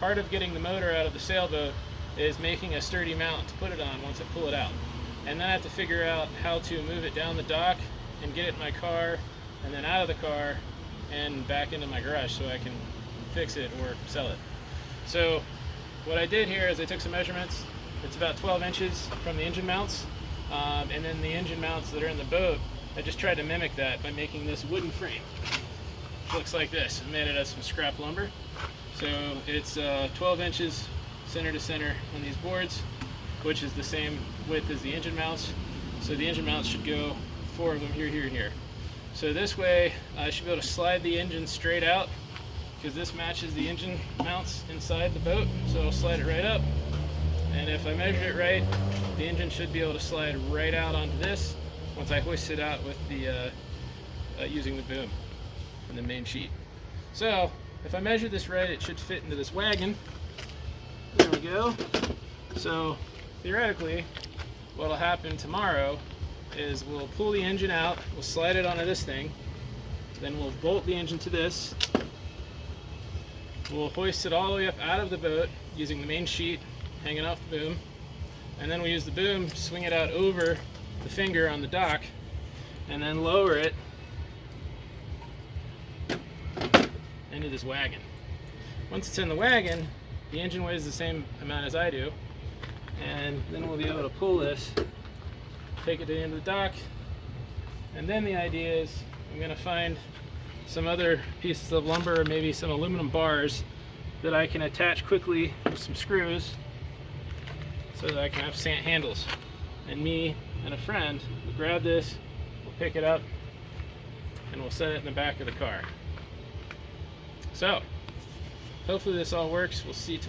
part of getting the motor out of the sailboat is making a sturdy mount to put it on once I pull it out. And then I have to figure out how to move it down the dock and get it in my car, and then out of the car and back into my garage so I can fix it or sell it. So what I did here is I took some measurements. It's about 12 inches from the engine mounts, and then the engine mounts that are in the boat, I just tried to mimic that by making this wooden frame. It looks like this. I made it out of some scrap lumber. So it's 12 inches center to center on these boards, which is the same width as the engine mounts. So the engine mounts should go, 4 of them here, here, and here. So this way I should be able to slide the engine straight out, because this matches the engine mounts inside the boat. So I'll slide it right up, and if I measured it right, the engine should be able to slide right out onto this once I hoist it out with the using the boom and the main sheet. So if I measure this right, it should fit into this wagon. There we go. So theoretically, what'll happen tomorrow is we'll pull the engine out, we'll slide it onto this thing, then we'll bolt the engine to this, we'll hoist it all the way up out of the boat using the main sheet hanging off the boom, and then we use the boom to swing it out over the finger on the dock and then lower it into this wagon. Once it's in the wagon, the engine weighs the same amount as I do, and then we'll be able to pull this, take it to the end of the dock, and then the idea is I'm going to find some other pieces of lumber or maybe some aluminum bars that I can attach quickly with some screws so that I can have handles. And me and a friend will grab this, we'll pick it up, and we'll set it in the back of the car. So hopefully this all works. We'll see tomorrow.